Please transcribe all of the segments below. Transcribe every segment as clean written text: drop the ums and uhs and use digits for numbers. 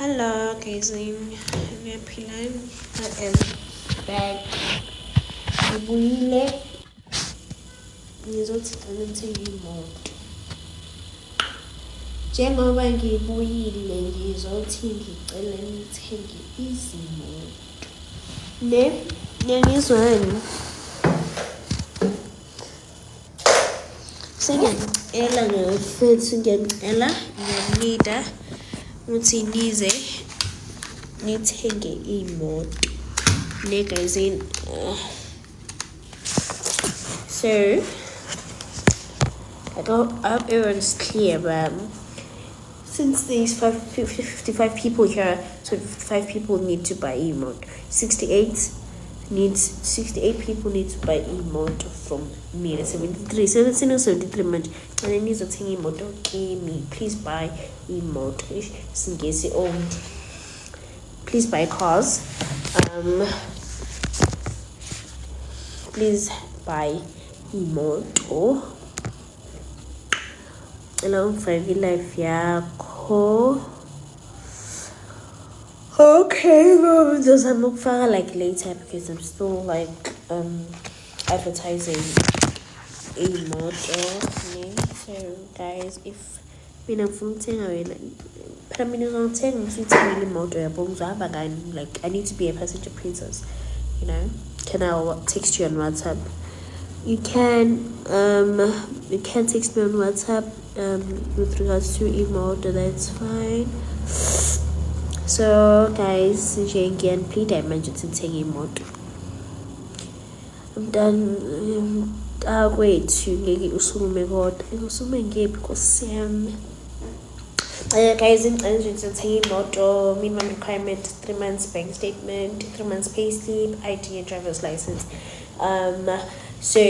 Hello guys, ngiyaphila. I am back. Ngibuyile. Ngizothi ngicela ngithenge imoto. Njengoba ngibuyile ngizothi ngicela ngithenge izimoto. Ngiyangizwani? Ngiyacela ngafethu ngiyamnida ukuthi nize nithenge imoto. Guys, so I hope everyone's clear, but since there's 55 people here, so 55 people need to buy imoto. 68 people need to buy imoto from me. 73, so that's 73 much. And then needs to take imoto. Okay, me, please buy imoto. Please buy cars. Please buy imoto. Hello, Five Life yakho. Okay, those I'm not far like later because I'm still like advertising a model. So guys, if I'm like I need to be a passenger princess, can I text you on WhatsApp? You can text me on WhatsApp with regards to email, that's fine. So guys, again, please imagine taking imoto. I'm done. Wait, you usume God. Because guys, in taking imoto, minimum requirement 3 months bank statement, 3 months payslip, ID and driver's license. So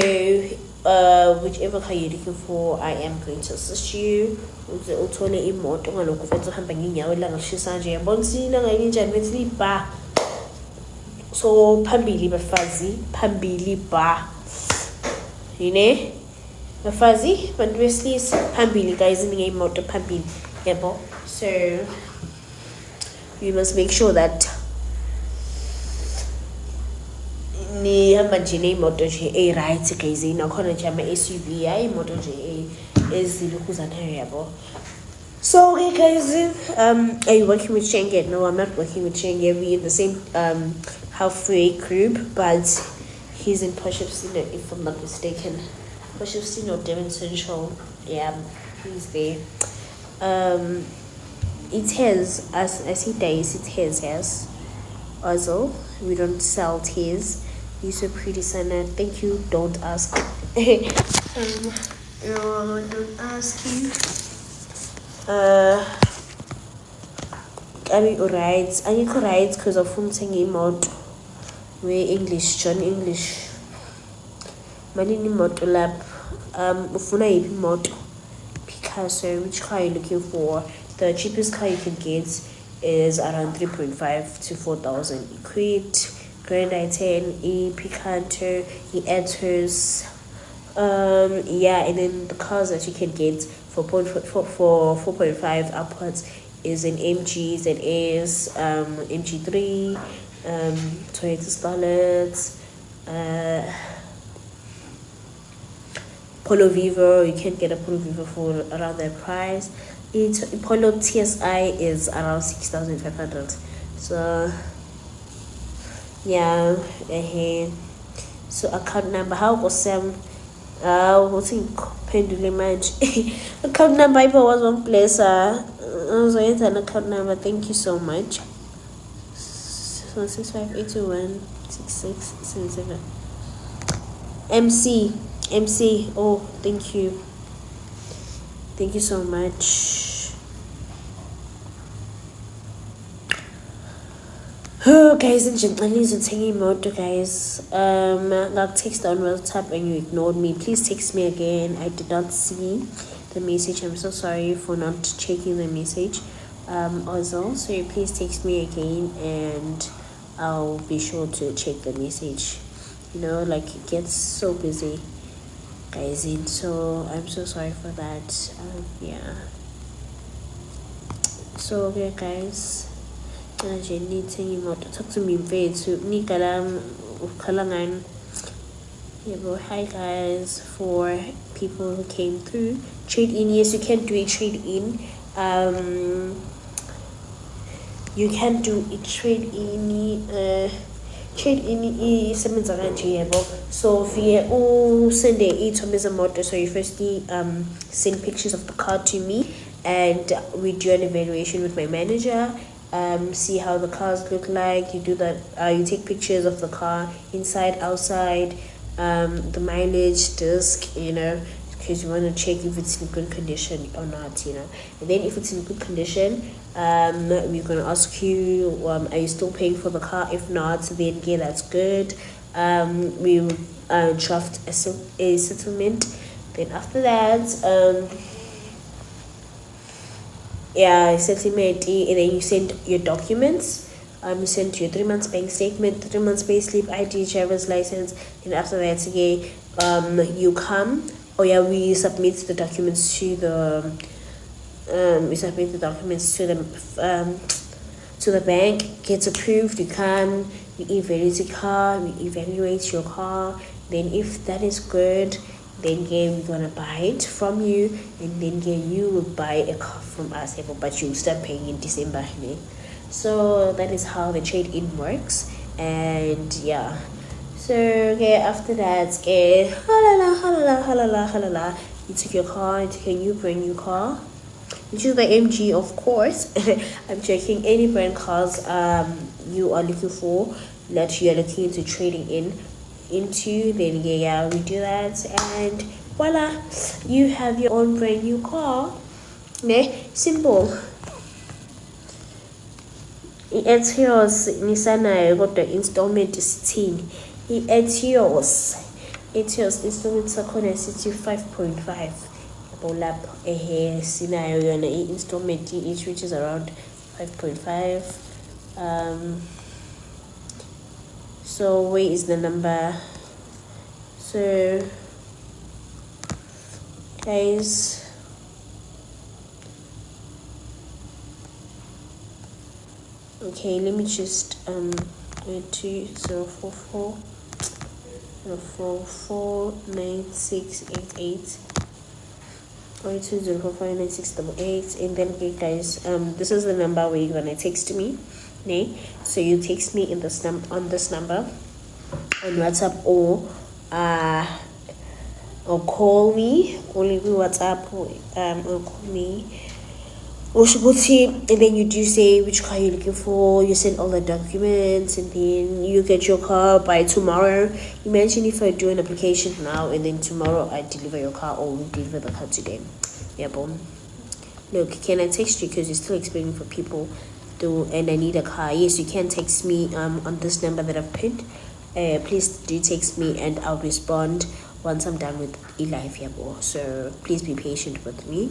whichever car you're looking for, I am going to assist you. Uthole imoto ngalokho mfethu uhamba nginyawo la ngishisa nje yabona sina ngayinjani bethi ba so phambili bafazi phambili ba bafazi bantu besilisa phambili guys imoto phambili yabo. So you must make sure that nihamba nje neimoto nje right guys nakhona nje ama-SUV hayi imoto nje ezilukhuzanayo yabo. So okay guys, are you working with Schengen? No, I'm not working with Schengen. We're in the same halfway group, but he's in Potchefstroom, if I'm not mistaken. Potchefstroom or Devon Central, yeah, he's there. It has, as I see days, it has, yes. Also, we don't sell teas. You're so pretty, Sana. Thank you. Don't ask. No, don't ask you. I mean, alright. I need to write because of something imoto. We English, John English. Manini moto lab. Ufuna yipi moto. Picasso. Which car are you looking for? The cheapest car you can get is around 3.5 to 4,000. Equate, Grand i10, Picanto, Ethos. Yeah, and then the cars that you can get for 4.5 upwards is an MG, ZS, MG3, Toyota Starlet, Polo Vivo. You can get a Polo Vivo for around that price. Polo TSI is around 6,500. So yeah, so account number, how was Sam? I think pendulum match. Account number if I was one place. So it's an account number. Thank you so much. So 658216677. MC. Oh, thank you. Thank you so much. Oh, guys and gentlemen, to take imoto, guys. Got text on WhatsApp and you ignored me. Please text me again. I did not see the message. I'm so sorry for not checking the message. Also, so please text me again and I'll be sure to check the message. Like it gets so busy, guys, and so I'm so sorry for that. Yeah. So okay, guys. Talk to me mfethu nikala ukhala ngani. Hi guys, for people who came through. Trade in, yes, you can do a trade in. You can do a trade in. Trade in isebenza kanje yebo. So via send a model. So you firstly send pictures of the car to me, and we do an evaluation with my manager. See how the cars look like. You do that. You take pictures of the car inside, outside, the mileage, disc, because you want to check if it's in good condition or not, And then if it's in good condition, we're gonna ask you, are you still paying for the car? If not, then yeah, that's good. We will draft a settlement. Then after that, settlement, and then you send your documents. You send your 3 months bank statement, 3 months pay slip, ID, driver's license, and after that, you come. We submit the documents to the bank. Gets approved. You come. We evaluate your car. Then if that is good, then we're gonna buy it from you, and then you will buy a car from us, but you start paying in December. So that is how the trade-in works. And yeah, so after that, you take your car, you take a brand new car. You choose the MG, of course. I'm checking any brand cars you are looking for, that you are looking into trading into. Then we do that, and voila, you have your own brand new car. Simple. I-Etios nisanayo kodwa installment isithini. I-Etios installment sakhona sithi 5.5 yabo lapho sinayo yona i-installment each, which is around 5.5. So where is the number? So guys, okay, let me just 2044 0449688 or 20449688, and then guys, this is the number where you're gonna text me. So you text me on this number on WhatsApp, or call me. Only WhatsApp or call me. And then you do say which car you're looking for. You send all the documents, and then you get your car by tomorrow. Imagine if I do an application now, and then tomorrow I deliver your car, or we deliver the car today. Boom. Look, can I text you because you're still expecting for people and I need a car? Yes, you can text me on this number that I've pinned. Please do text me, and I'll respond once I'm done with live. So please be patient with me.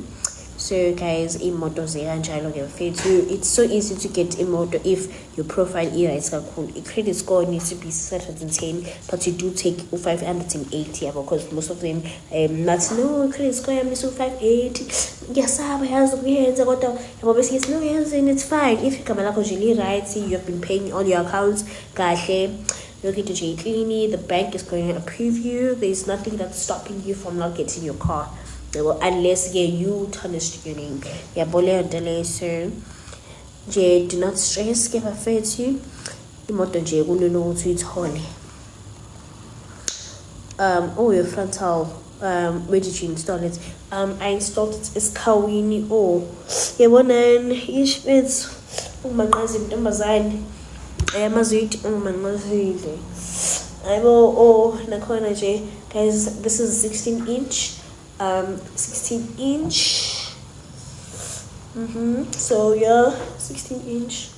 So guys, it's so easy to get imoto if your profile is cool. A credit score needs to be 710, but you do take 580 because most of them no credit score is 580. Yes, it's fine if you come really right. See, you have been paying all your accounts. You'll get to the bank is going to approve you. There's nothing that's stopping you from not getting your car. Unless you tarnish your name. So do not stress, give a fair to you. Your frontal, where did you install it? I installed it as Kawini guys, this is 16 inch. 16 inch. So 16 inch,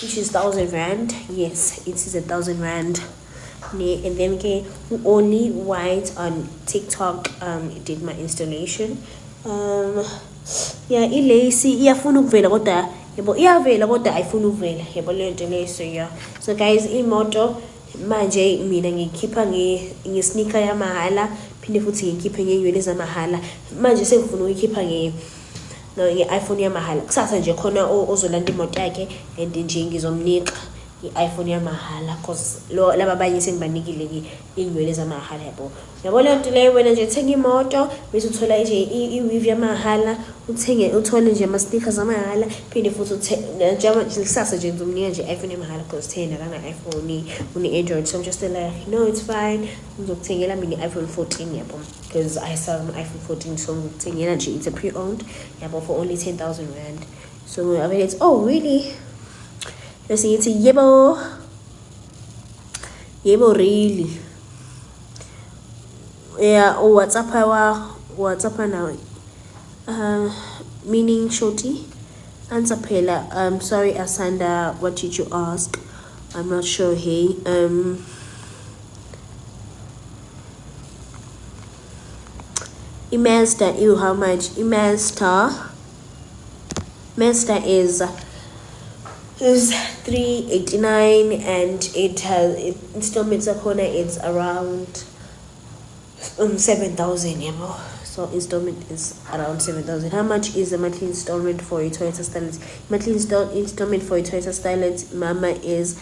which is 1,000 rand. Yes, it is 1,000 rand. And then only white on TikTok did my installation. Ilacy iyafuna ukuvela kodwa iyavela kodwa ayifuna ukuvela le nto leyo. So guys, imoto manje mina ngikhipha ngesneaker yamahala, phinde futhi ngikhiphe ngenywele zamahala. Manje sengifuna ukuyikhipha no nge-iPhone yamahhala kusasa nje khona ozolanda imoto yakhe and nje ngizomnika i-iPhone yamahhala cause laba abanye sengibanikile-ke iy'nywele zamahhala yabo leyo nto leyo. Wena nje thenga imoto bese uthola nje i-weave yamahhala, uthole nje ama-stickers amahhala, phinde futhi kusasa nje ngizomnika nje i-iPhone yamahhala cause thena kana-iPhone une-Android. So I'm just like, no, it's fine, ngizokuthengela mina i-iPhone 14 yabo because I sell iPhone 14. So ngikuthengela nje, it's a pre-owned yabo for only 10,000 rand. So I mean, it's, oh really? Bese ngithi yebo really. Yeah, WhatsApp now. Meaning shorty. Answer phela. Sorry Asanda, what did you ask? I'm not sure. Hey, Imasta, how much? Imasta is 389 and it has installments corner, it's around 7,000. So installment is around 7,000. How much is the monthly installment for a Toyota Stylet? Monthly installment for a Toyota Stylet mama is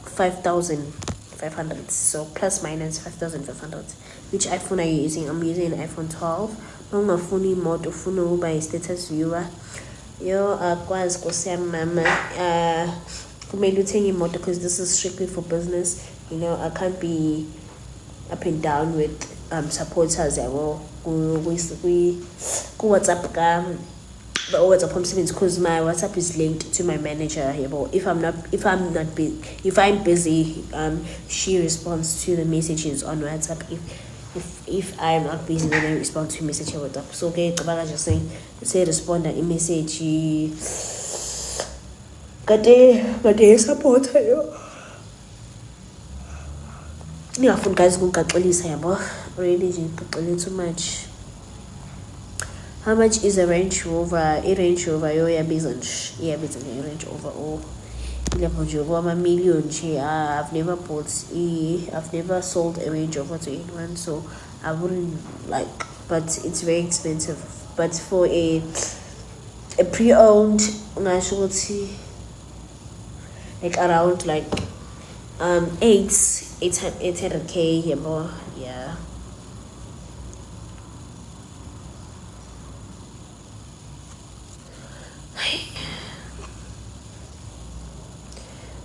5,500. So plus minus 5,500. Which iPhone are you using? I'm using an iPhone 12. Mangafuni moto funa by status viewer. Yo akwazi kusema mama kumele uthenge imoto because this is strictly for business. I can't be up and down with supporters yabo ku WhatsApp WhatsApp omsebenzi because my WhatsApp is linked to my manager yabo. If I'm busy, she responds to the messages on WhatsApp. If I'm not busy, then I respond to message on WhatsApp. So okay, just say respond a message. Kade support yo. Ngiyafuna guys ukugaxelisa yabo. Really nje gaxele too much. How much is a Range Rover? A Range Rover yo yabiza nje. Iyabiza nje Range Rover or ilapho nje over million nje. I've never sold a Range Rover to anyone, so I wouldn't like, but it's very expensive. But for a pre-owned, ngasho like around like 800k yabo. Yeah.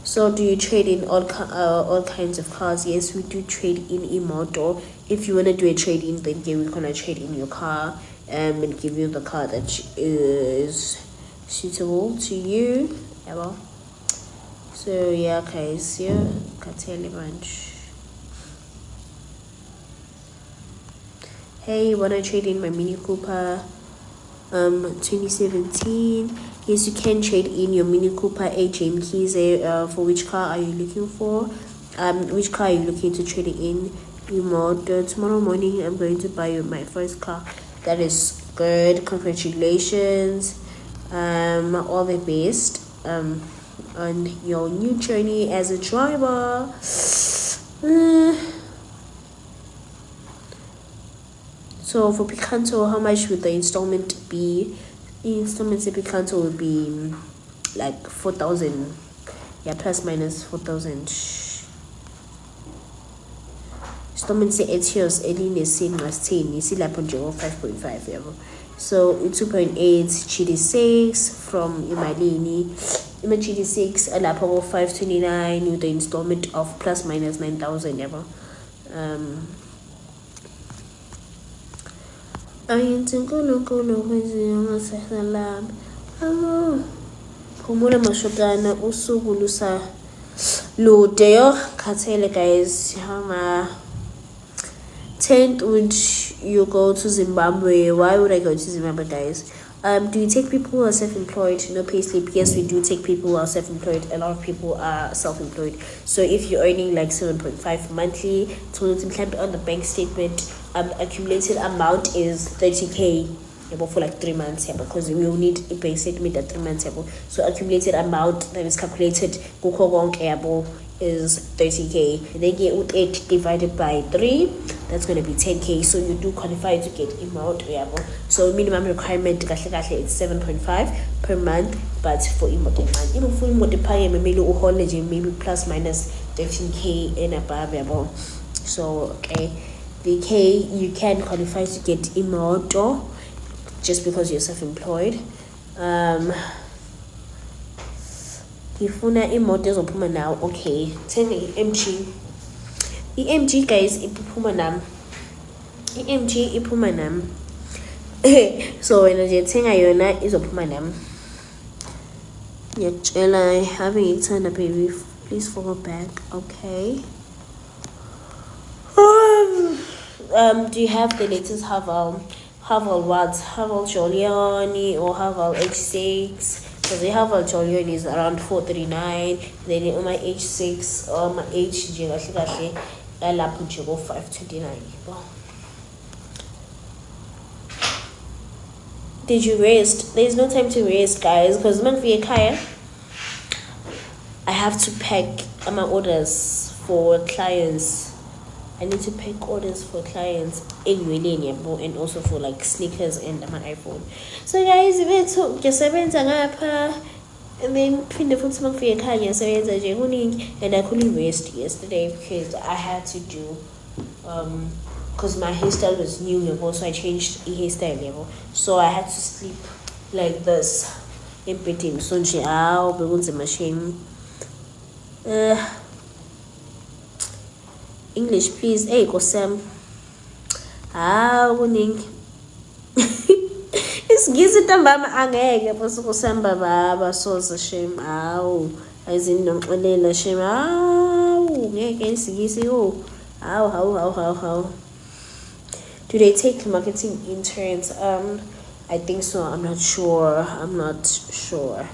So do you trade in all kinds of cars? Yes, we do trade in imoto. If you want to do a trade-in, then we're going to trade in your car and give you the car that is suitable to you. Yeah. So yeah, guys, yeah, Kateli bunch. Hey, wanna trade in my Mini Cooper 2017? Yes, you can trade in your Mini Cooper AJ Mkhize. For which car are you looking for? Which car are you looking to trade in? Tomorrow morning I'm going to buy my first car. That is good. Congratulations. All the best on your new journey as a driver. So for Picanto, how much would the installment be? The installments in Picanto would be like 4,000. Yeah, plus minus 4,000. Installments say 8 years, Eline same as 10. You see like 5.5 level. So 2.8 GD6 from Imalini. GD6 a laptop 529 with the installment of plus minus 9,000 level. Khumula mashokana usuku lusa lude yo khathele guys. 10th would you go to Zimbabwe? Why would I go to Zimbabwe, guys? Do you take people who are self-employed? No payslip? Yes, we do take people who are self-employed. A lot of people are self-employed. So if you're earning like 7.5 monthly, on the bank statement, accumulated amount is 30k for like 3 months, because we will need a bank statement at 3 months. So accumulated amount that is calculated is 30k. They get with 8 divided by 3, that's going to be 10k. So you do qualify to get emote. So minimum requirement is 7.5 per month, but for emote month, even for emote pay maybe plus minus 13k and above. So okay, the k you can qualify to get emote just because you're self-employed. Ifuna imoto ezophuma now, okay, thenga i-MG. I-MG guys iphuma nami. I-MG iphuma nami. So wena nje thenga yona izophuma nami. Ngiyakutshela ave ngikuthanda baby, please follow back. Okay. Do you have the latest Haval what? Haval Giuliani or Haval H6? Because the Haval Giuliani is around 439. Then on my H6 or my HG, I lap 529. Did you rest? There's no time to rest, guys, because I have to pack my orders for clients. I need to pack orders for clients in William and also for like sneakers and my iPhone. So guys, we took just and then and I couldn't rest yesterday because I had to do because my hairstyle was new, so I changed the hairstyle, so I had to sleep like this in between. So the machine. English, please. Hey, Kosam. Kuning. Isgizi tambama angeke bese kusamba baba soza shame. Azinonxelela shame. Ngeke isigisi how. Do they take marketing interns? I think so. I'm not sure. I'm not sure.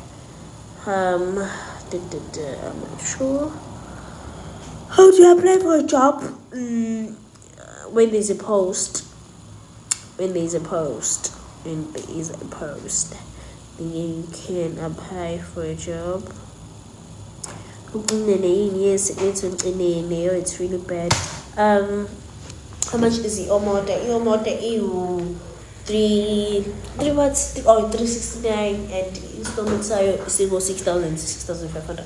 How do you apply for a job? When there's a post, then you can apply for a job. Yes, it's really bad. How much is the Omote? 369 and installments are 6,500.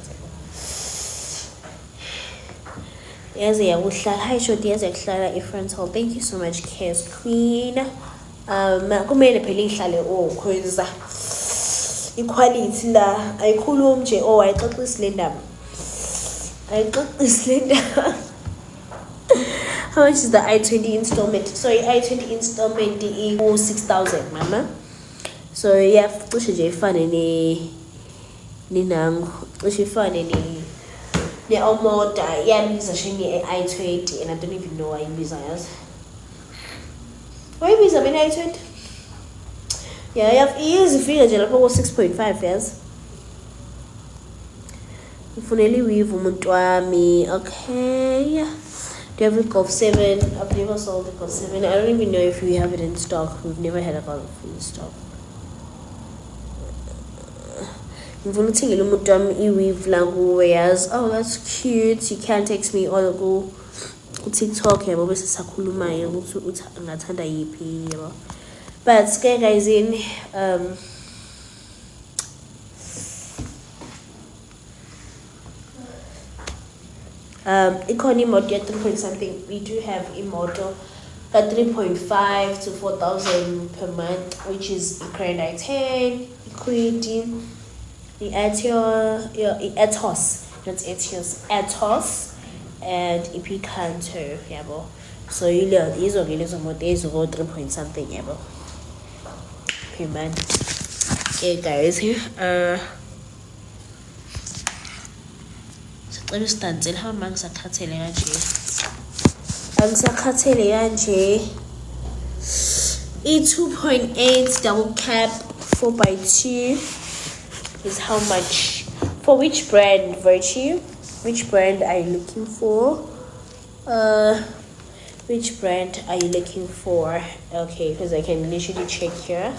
Hi Shoti, frontal. Thank you so much, Chaos Queen. Kumele phela ihlale cause equality la ayikhulumi nje ayixoxisi le ndaba. How much is the I-20 installment? Sorry, I-20 installment is 6,000, mama. So yeah, cishe nje ifane ninangu, cishe ifane the Omoda, is shiny I-20, and I don't even know why you yes. Why is I-20? Yeah, you have easy figure, 6.5 years. Funeli weave me. Okay. Do you have a Golf 7? I've never sold the Golf 7. I don't even know if we have it in stock. We've never had a Golf in stock. Oh, that's cute. You can text me or go TikTok. But guys, in economy mode at 3 point something. We do have immortal at 3.5 to 4,000 per month, which is Grand I-10, Equity, the Ethos, not Etios, Ethos, and Epicanto, yabo. So you learn these are days ago 3 point something, yabo. Per month. Okay, guys, so how mangs are cutting E 2.8 double cap 4x2 is how much for which brand? Virtue? Which brand are you looking for? Which brand are you looking for? Okay, because I can literally check here.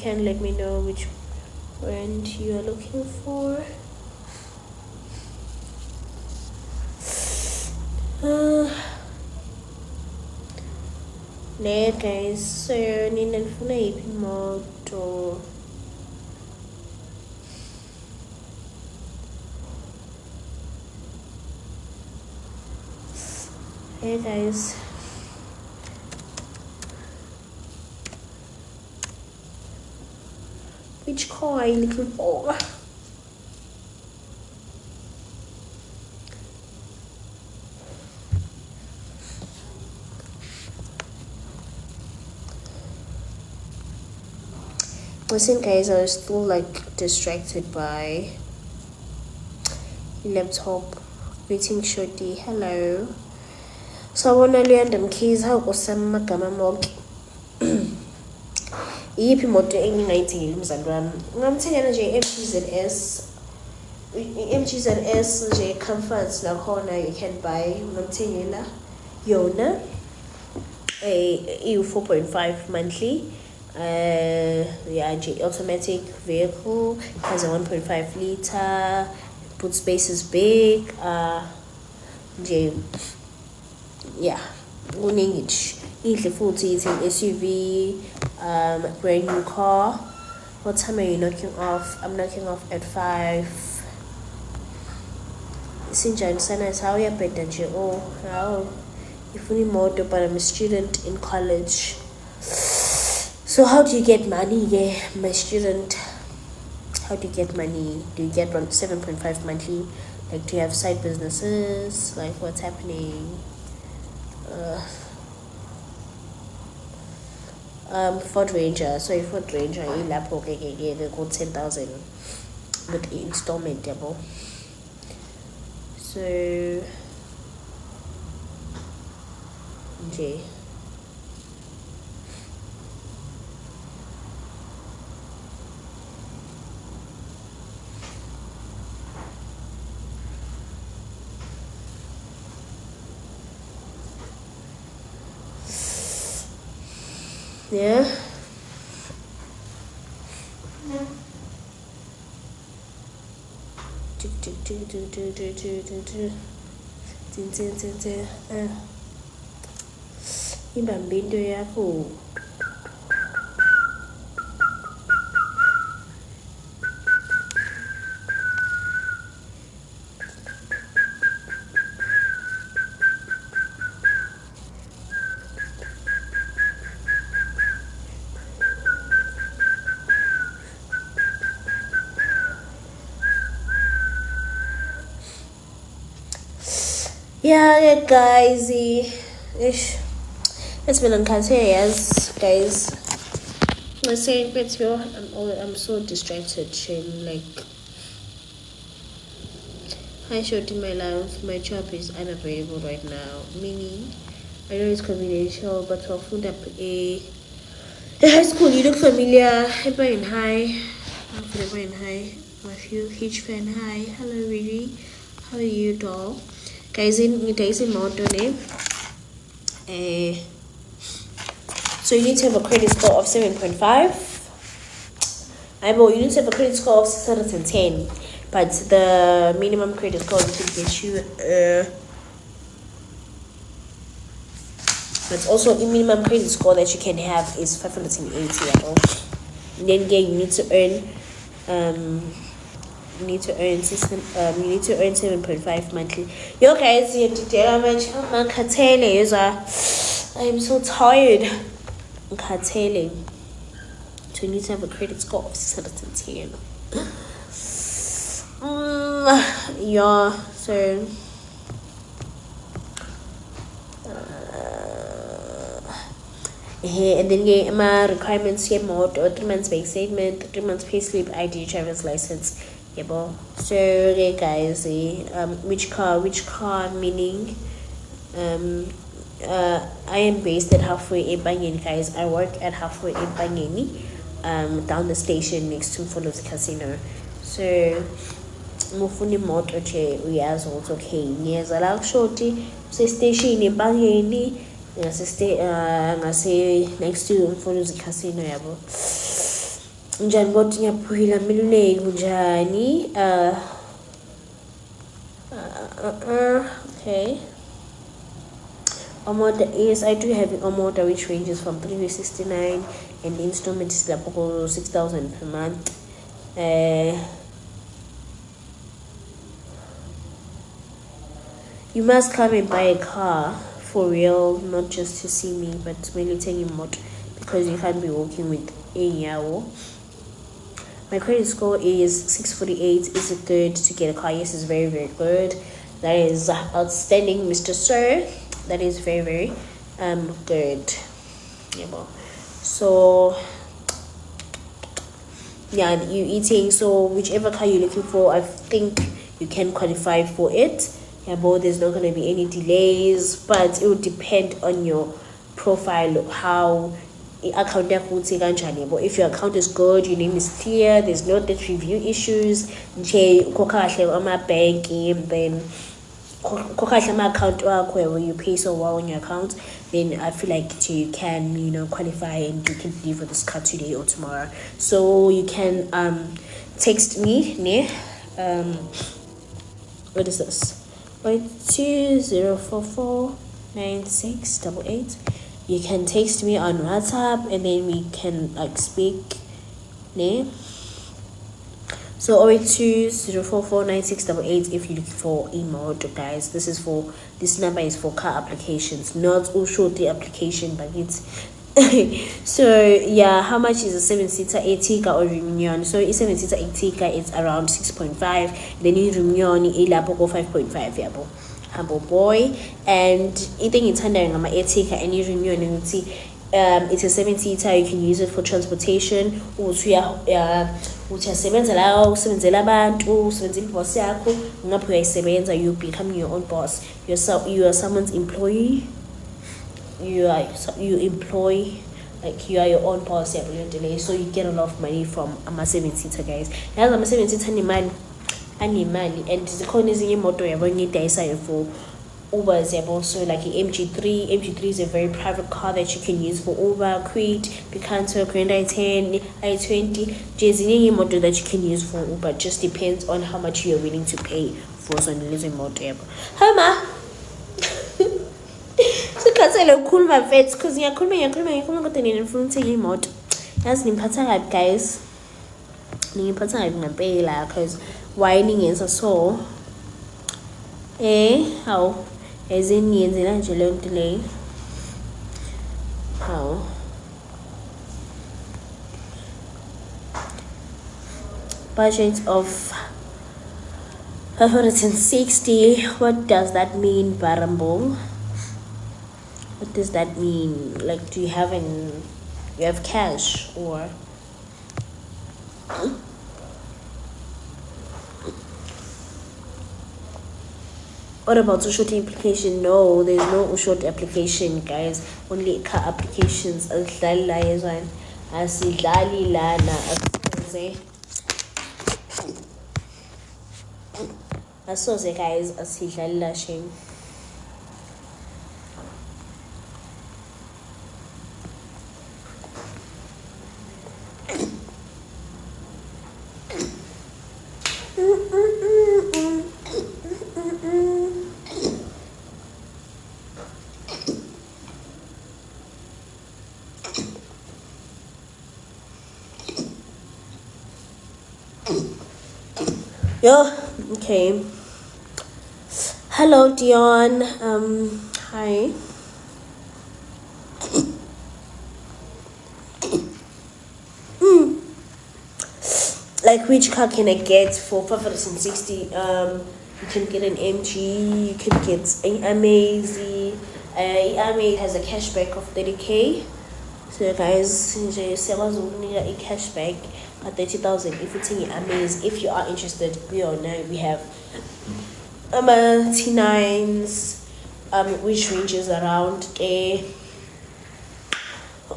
can let me know which brand you are looking for. Ne guys, so ninafuna iphi imoto. Hey guys, which car are you looking for? Listen guys, I was still like distracted by laptop. Greeting Shorty, hello. Sawona Leandam keys, how Osama Gamamog. Iyiphi imoto engingayithengile umzali wami? Ngamthengela nje MGZS nje comfort nakhona you can buy. Ngamthengela yona EU 4.5 monthly. Yeah, automatic vehicle, has a 1.5 liter, boot space is big. Yeah, kuningi nje futhi it's an SUV, brand new car. What time are you knocking off? I'm knocking off at 5. Sinjani sana how you better nje? Oh, how ifuna imoto, but I'm a student in college. So how do you get money, yeah, my student? How do you get money? Do you get 7.5 monthly? Like, do you have side businesses? Like, what's happening? Ford Ranger. So if Ford Ranger in laptop okay, they go 10,000 with the installment double. So okay. Yeah. Ibambe into yakho. Yeah, guys, ish. It's been unconscious, yes, guys. I'm saying, but I'm so distracted, Shane. Like, hi, Shorty, my love. My job is unavailable right now. Meaning, I know it's confidential, but I'll put up a high school. You look familiar. Everyone, hi. Everyone, hi. My few huge fan, hi. Hello, Riri. How are you, doll? Guys, in mountain name. So you need to have a credit score of 7.5. You need to have a credit score of 610, but the minimum credit score can get you. But also the minimum credit score that you can have is 580. And then again, you need to earn. You need to earn 7.5 monthly. Yo guys, you today I'm so tired. So you need to have a credit score of 610. Yeah, so and then my requirements here more 3 months bank statement, 3 months pay slip, ID, driver's license. Yeah, so okay guys, which car meaning I am based at Halfway Ebangeni, guys. I work at Halfway Ebangeni, down the station next to Mfolozi Casino. So mufuni moto che uyazi ukuthi okay ngiyeza la kushoti se station Ebangeni, ngase stay ngase next to Mfolozi Casino yabo. njani kodwa ngiyaphila miluleki kunjani okay. Omoda, yes, I do have an Omoda which ranges from 369 and the installment is like 6,000 per month. You must come and buy a car for real, not just to see me, but really taking more because you can't be working with a yawo. My credit score is 648. Is it good to get a car? Yes, it's very, very good. That is outstanding, Mr. Sir. That is very, very good. Yeah, so yeah, you eating. So whichever car you're looking for, I think you can qualify for it. Yeah, but there's not gonna be any delays, but it will depend on your profile, how account if your account is good, your name is clear, there's no debt review issues, then account where you pay so well on your account, then I feel like you can qualify and you can leave for this card today or tomorrow. So you can text me what is this 20449688. You can text me on WhatsApp and then we can speak. So 082044968 if you're looking for email, guys. This number is for car applications, not all shortly application, but it's so yeah. How much is a 7-seater Etika or Reunion? So a 7-seater Etika is around 6.5, then in Reunion a lapo go 5.5 yabo. Humble boy, and eating it's under my Etika and Reunion and see it's a 7-seater. You can use it for transportation. Usebenzela abantu, usebenzela boss yakho, ngapho uyayisebenza, you become your own boss. You are someone's employee. You employ, like you are your own boss. So you get a lot of money from a 7-seater, guys. Now I'm a 7-seater money, and the coin is in your motor. You're going to for Uber. So like MG3 is a very private car that you can use for Uber, Crete, Picanto, Grand i10, i20. There's any motor that you can use for Uber. Just depends on how much you're willing to pay for some little motor. Hi ma. So cancel cool my vets because you're coming got an influencing emote. That's important, guys. Because whining is a soul. How? As in Angelo delay. How? Budget of 560. What does that mean, Barambo? What does that mean? Like, do you have cash or? What about short application? No, there's no short application, guys. Only car applications. Asidlali lana asoze guys, asidlali la shame. Yo, okay. Hello, Dion. Hi. Like, which car can I get for 560? You can get an MG. You can get an Amaze. Amaze has a cashback of 30k. So guys, sellers will need a cashback at 30,000 if it's in Amaze. If you are interested, we have T9s, which ranges around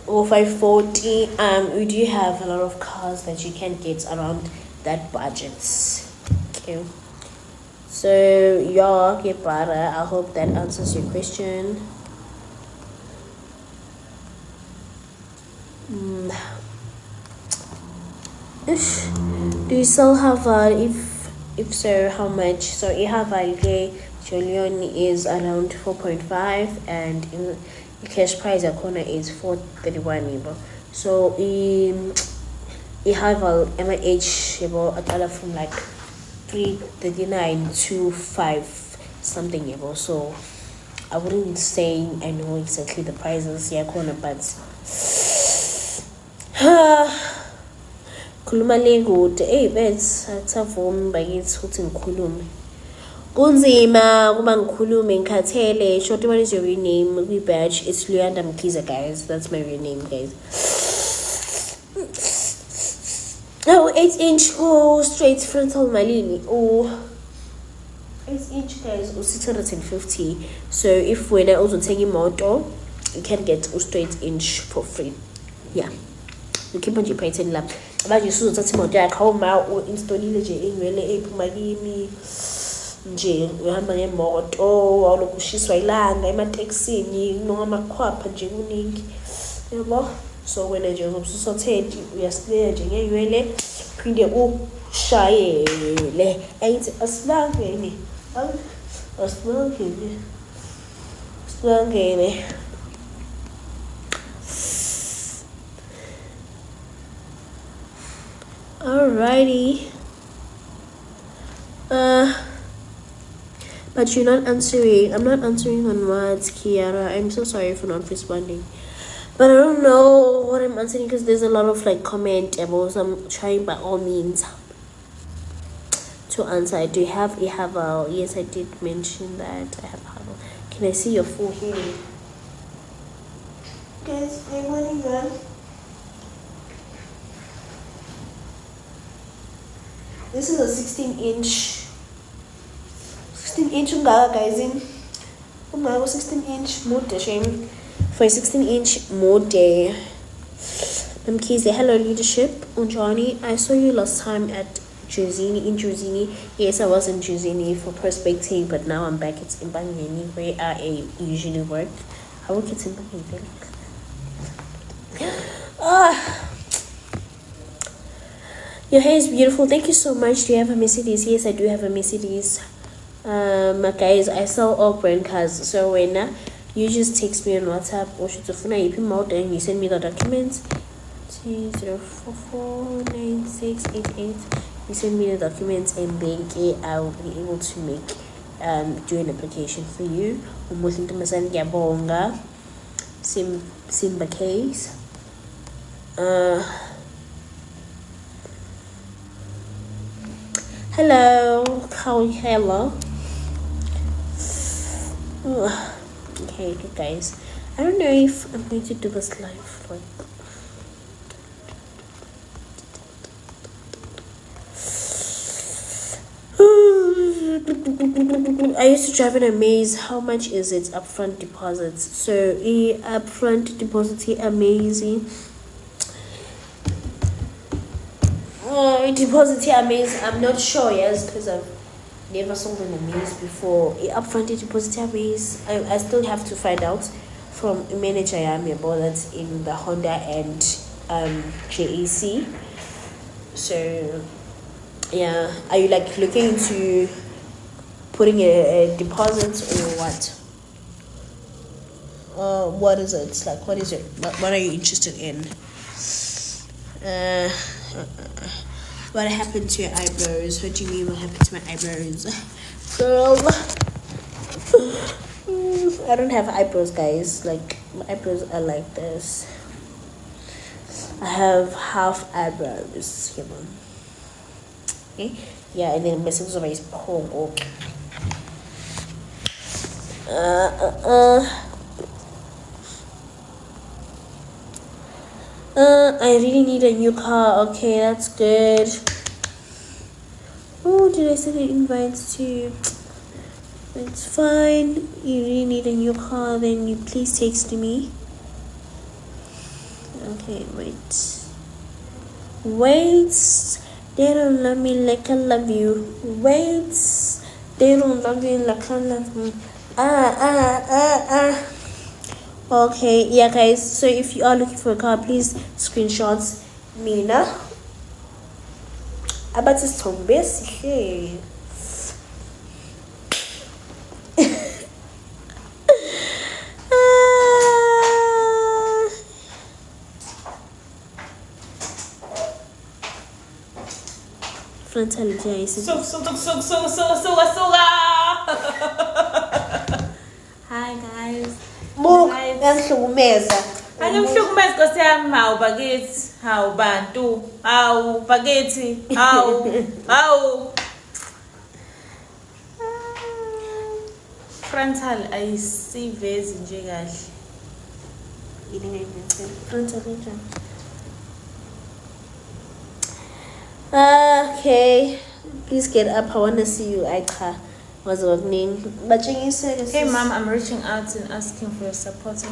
or 540. We do have a lot of cars that you can get around that budget. Okay, so yeah, get better. I hope that answers your question. Do you still have if so, how much? So you have a Julian is around 4.5 and the cash price a corner is 431. So you have a MH a dollar from like 339 to 5 something. So I wouldn't say I know exactly the prices corner, but khuluma le kude bet akusavumi bakithi ukuthi ngikhulume kunzima kuba ngikhulume ngikhathele. Short, what is your real name? We badge it's Luyanda Mkhize, guys. That's my real name, guys. Oh, 8-inch straight frontal malini. 8-inch, guys, 650. So if when I also take motor, you can get a straight inch for free. Yeah, you keep on your patent lab. About you so that's more dark home out or install it in really malini. Nje uhamba ngemoto awulokushiswa ilanga emateksini nongamakhwapha nje kuningi yabo. So wena nje uzosusothedi uyasileya nje ngeywele phinde ushayele ayithi asibangene asibangene. Alrighty. But you're not answering. I'm not answering on words, Kiara. I'm so sorry for not responding. But I don't know what I'm answering because there's a lot of like comment about. So I'm trying by all means to answer. Do you have a yes, I did mention that I have a. Can I see your full hair? Guys, I'm running that. This is a 16-inch. 16-inch guys in 16-inch mode shame for a 16-inch mode. Mkhize, hello leadership. Unjani, I saw you last time at in Juzini. Yes, I was in Juzini for prospecting, but now I'm back at Impangeni where I usually work. I work at Impangeni. Your hair is beautiful. Thank you so much. Do you have a Mercedes? Yes, I do have a Mercedes. Guys, I sell all brand cars. So when you just text me on WhatsApp or shoot a phone, you you send me the documents. 0449688. You send me the documents and then I will be able to make do an application for you. Almost into Gabonga. Simba case. Hello. Hello. Okay, guys. I don't know if I'm going to do this live. Like, I used to drive in a maze. How much is it upfront deposits? So the upfront deposit amazing. Deposit amazing. I'm not sure, yes, because I've never sold in a maze before. Upfront deposit amaze. I still have to find out from a manager about that in the Honda and JEC. So yeah, are you like looking into putting a deposit or what? What is it like? What is it? What are you interested in? What happened to your eyebrows? What do you mean what happened to my eyebrows? Girl, I don't have eyebrows, guys. Like, my eyebrows are like this. I have half eyebrows, you know. Okay? Yeah, and then my sister's face is whole. I really need a new car. Okay, that's good. Oh, did I send an invite to? It's fine. You really need a new car, then you please text me. Okay, wait. They don't love me like I love you. They don't love me like I love me. Okay, yeah, guys. So if you are looking for a car, please screenshots Mina. abathi isithombe esihle. Frontal guys. Hi guys. Ngiyahlukumeza. Angimhlukumeza Nkosi yami, hawu bakithi, hawu bantu, hawu bakithi, hawu. Frontal ayisivezi nje kahle. Yini ngiyicela frontal kanjani? Okay, please get up. I want to see you. Hey mom, I'm reaching out and asking for your support.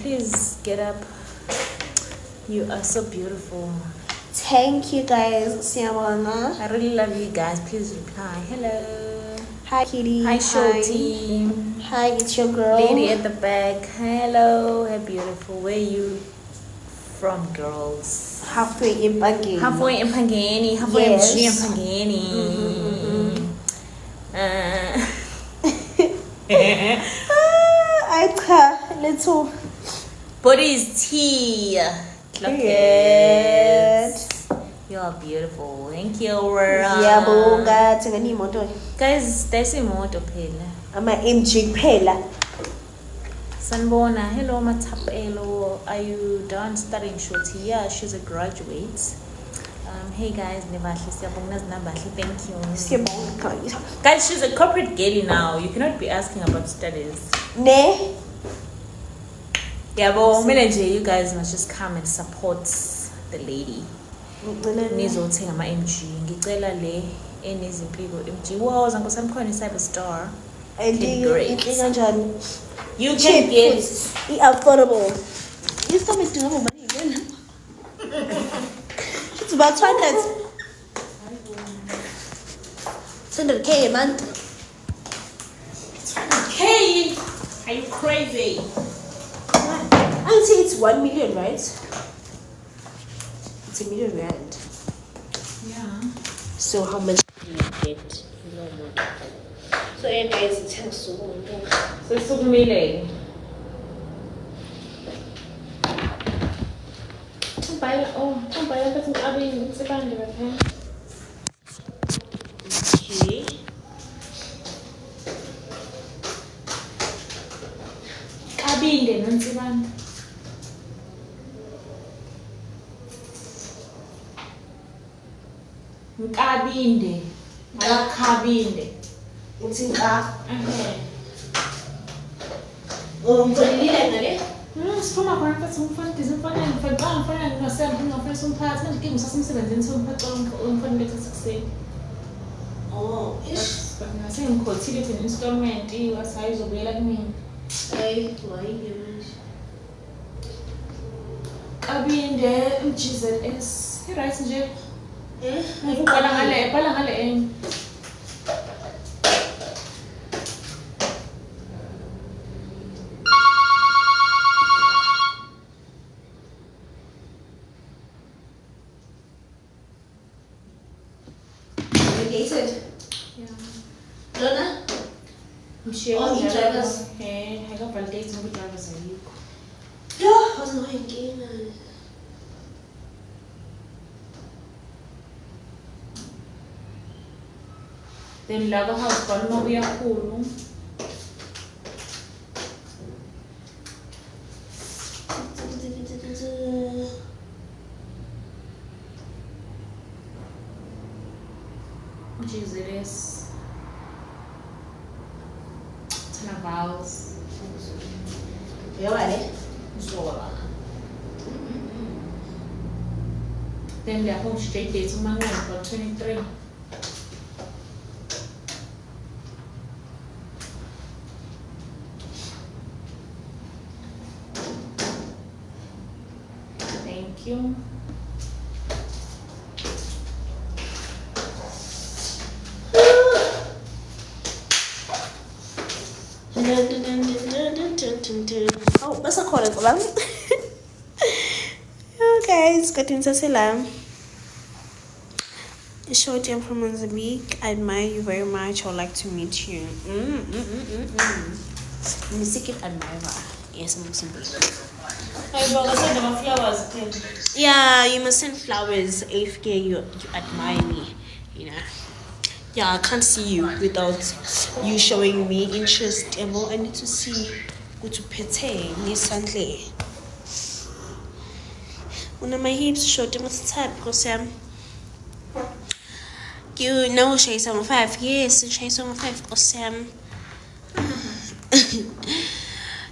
Please get up. You are so beautiful. Thank you guys. I really love you guys. Please reply. Hello. Hi Kitty. Hi show team. Hi, it's your girl. Lady at the back. Hello. Hey beautiful. Where you from, girls? Halfway in Pangeni. Halfway in Pangeni. Halfway in Pangeni. Little body's tea. Look it. You're beautiful. Thank you. Guys, there's a motor phela. I'm an MG phela. Sanbona, hello Matapelo. Are you done studying shorty? Yeah, she's a graduate. Hey guys, thank you. Guys, she's a corporate girly now. You cannot be asking about studies. Ne? Yeah, but you guys must just come and support the lady. Nizothenga ama MG. Ngicela le enezimpiko MG. Wow, zangu samkhona Cyberstar. You can get it affordable. You stop it to money. It's about 200K a month. 200K? Are you crazy? I would say it's 1 million, right? It's $1 million. Yeah. So how much do you get? So anyways, it takes so long. So it's $1 million. Okay. Kabinde nonsibanda. Nkabinde. Akhabinde. Uthi nka. Ngilile ngale. Siphuma khona mfethu umfana ngifana nosembu ngafuna umphathi manje ke ngisasemsebenzini somphathi umfana lethe sekuseni. Oh, ish. Ngase ngikhothile for installment wasayi uzobuyela kumina. Hey, why you? Kabinde GZS. Right nje. Ngibhala ngale enye. Validated? Yeah. Lona? All the drivers. Hey, I got validated with drivers are you. Yeah, I was not again. Then laga house ball mo biya kulo. GZS. Vowels. Yeah, right. Zola. Then the home straight dates for 23. Thank you. Oh, basta khona ngoba. Okay, isikhathi sasela. Shorty, I'm from Mozambique. I admire you very much. I would like to meet you. Music admirer. Yes, I'm Mozambique. Yeah, you must send flowers if you admire me, you know. Yeah, I can't see you without you showing me interest. I need to see go to pete nisandle. Una my hips short, I must type because you know she's on 5. Yes, she's on 5 because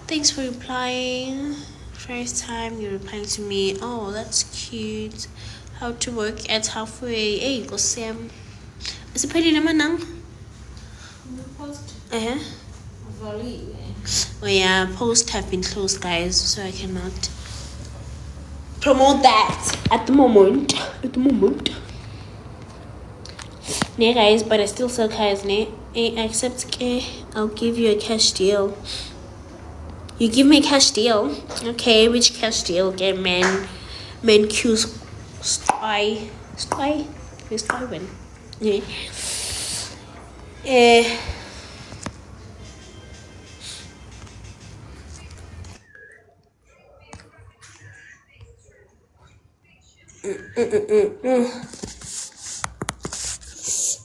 thanks for replying. First time you're replying to me. Oh, that's cute. How to work at halfway. Hey, go Sam. Is it pretty naman? Oh yeah, posts have been closed, guys, so I cannot promote that at the moment. Ne guys, but I still sell cars, ne? Except I'll give you a cash deal. You give me a cash deal? Okay, which cash deal? Get men Q stry when? Yeah.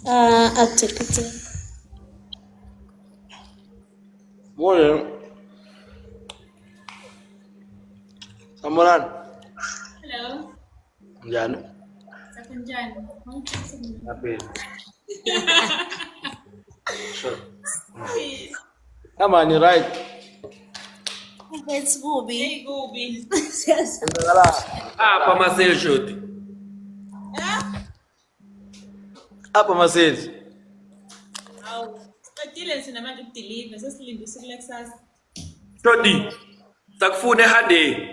I'll take it. Morning. Samuran. Hello. Njani? Sakunjani. Happy. Sure. Come on, you're right. Let's go, B. Hey, Gobi. Apa masel shoti. Apa masel. Awu. Qedile sina manje ukudeliver sesilinde usuku lekusasa. Shoti. Sakufuna ehande.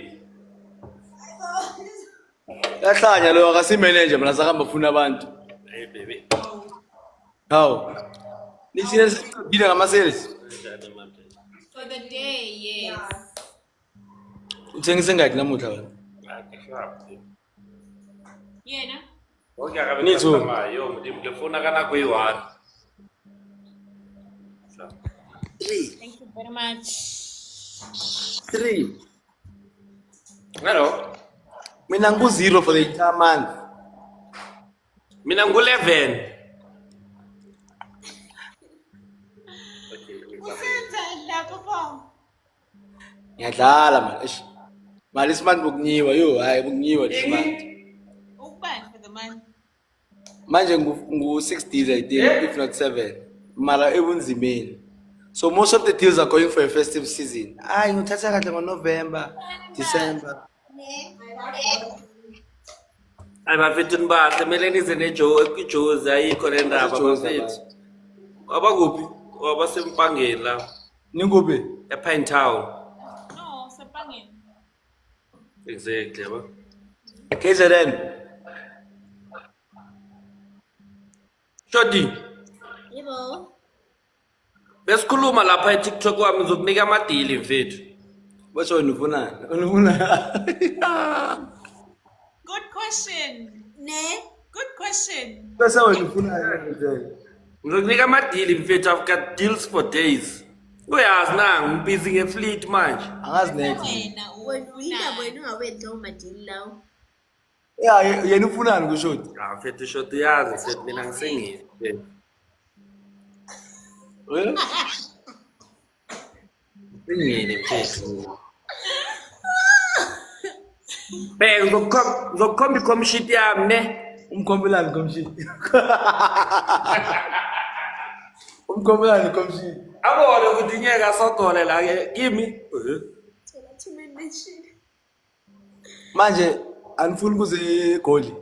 Yahlanya lo akasi manager mina sakamba funa abantu. Hey baby. How? Nisine sikudile ngama sales. For the day, yes. Uthengise ngaki namuhla wena? Yena? Okay, akabenizo yo ndimfuna kana kuyi1. Thank you very much. 3. Hello. Mina ngu0 for the entire month. Mina ngu11. Usenza lapho pho. Ngiyadlala man. Eish. Mali isimanje bokunyiwa yo, hayi bokunyiwa isimanje. Ukubani for the month? Manje ngu6 deals I think, if not 7. Mara ebunzimeni. So most of the deals are going for a festive season. Ngithatha kahle ngoNovember, December. Ayibafethi nibahle mele nize nejozi ayikho le ndaba bafethi. Abakuphi? Abasempangeni la. Ninguphi? ePine Town. No, Sepangeni. Exactly, yabo. KZN. Shoti. Yebo. Besikhuluma lapha eTikTok wami ngizokunika amadili mfethu. What's wena ufuna? Unifuna? Good question. Ne? Good question. Bese wena ufuna nje. Ngizokunika amadili mfethu, I've got deals for days. Uyazi na ngibhizi ngefleet manje. Angazi next. Wena Wena ungawenza umadili lawo. Yeah, yena ufunani kushoti? Mfethu shoti uyazi mfethu mina ngisengile. Sengile mfethu. Bheka ngizokukhomba icomshit yami ne. Umkhombelani komshini? Umkhombelani komshini? Abone ukuthi nyeka sodole la kimi. Manje anifuni kuze eGoli.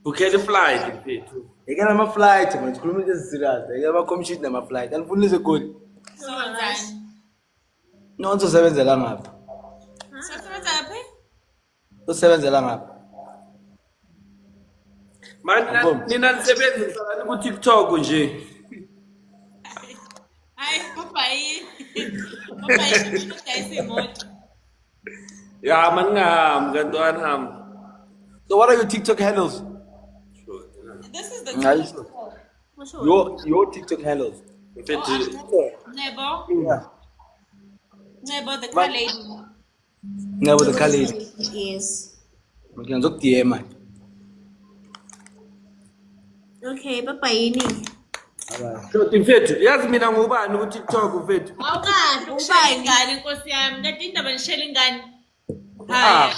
Bukhele flight mfethu. Yeke nama flight manje khuluma into eziserious. Yeke ama komshini nama flight. Anifuni leze eGoli. Senzani? Nonzo sebenzela ngapha. Sebenza laphi? Usebenzela ngapha. Manje nina nisebenzisa ngani ku TikTok nje? Hayi, babayi. Babayi udayisa imoto. Ya man ngam ngantwana ham. So what are your TikTok handles? This is the Are you sure? For sure. Your TikTok handles. Nebo. Yeah. Nebo, the But- car lady. Yeah, with the colleague. Yes. Okay, look DM man. Okay, bye-bye. Shoti mfethu yazi mina ngubani ku TikTok mfethu. Awukade ukushaya ingane Nkosi yami. Kanti indaba nishela ingane. Haya.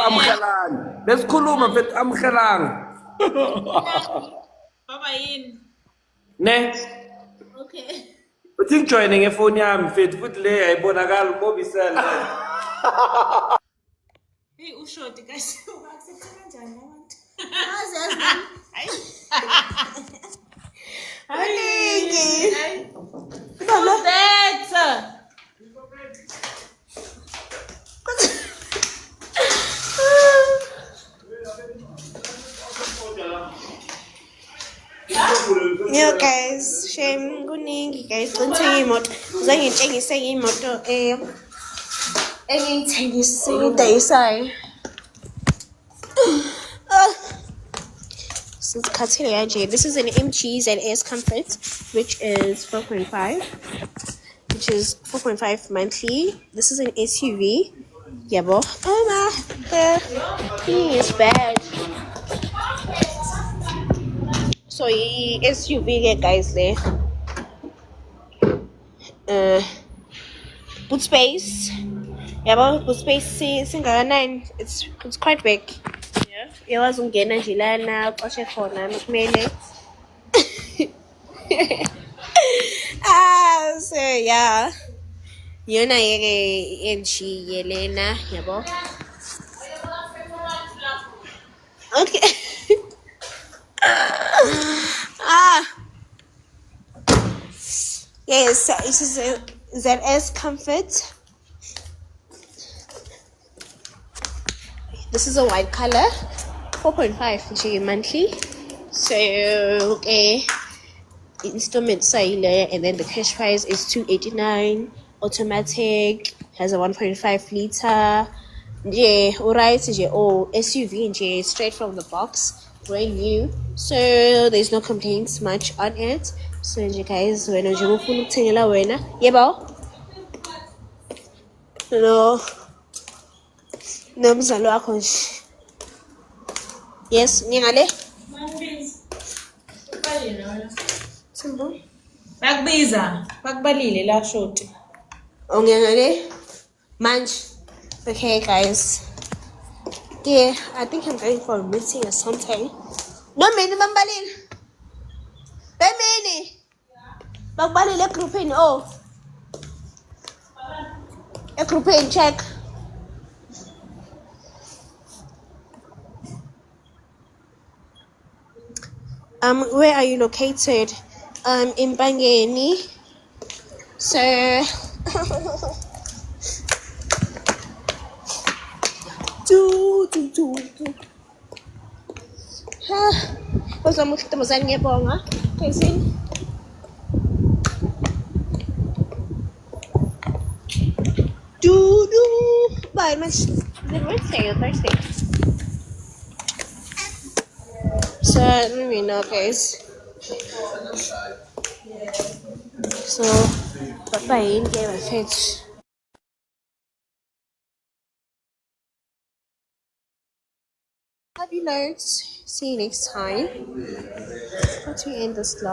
Amkhalani. Besikhuluma mfethu amkhalanga. Baba yini? Ne? Okay. Uthi ngijoyine ngefoni yami mfethu futhi le ayibonakala ubobisela. Hey ushoti guys. Ubakusethe kanjani abantu? Hayi. Who's that? Yo guys, shame kuningi guys. Ngithenga imoto. Ngizangitshengise imoto engiyithengisa engidayisayo. Sizikhathile kanje. This is an MG ZS Comfort which is 4.5. Which is 4.5 monthly. This is an SUV. Yabo. Oh my, the thing is bad. So SUV ke guys there. Boot space. Yabo, boot space singakanani. It's quite big. Yeah. Uyakwazi ukungena nje lana uqashe khona nokumele. So yeah. Yona yeke MG yelena, yabo. Okay. Yes, this is a ZS Comfort. This is a white color, 4.5 monthly. So okay, installment sale, and then the cash price is $289. Automatic, has a 1.5 liter. Yeah, alright. Oh, SUV, straight from the box, brand new. So there's no complaints much on it. So guys, when you go for the wena, yebo. No mzalo wakho nje. Yes, ngingale. Simbo. Bakubalile la shoti. Ngingale. Manje. Okay, guys. Yeah, I think I'm going for a meeting or something. No, mini mambalile. Mini. Bakubalile egroupini. Oh. Egroupini check. Where are you located? In Bangeni. So Uzamukhitamazani ngiyabonga. Kayisini. Bye, much. Is it Wednesday or Thursday? So let me know, guys. So bye-bye. Get my fetch. Happy notes. See you next time. How to end this vlog?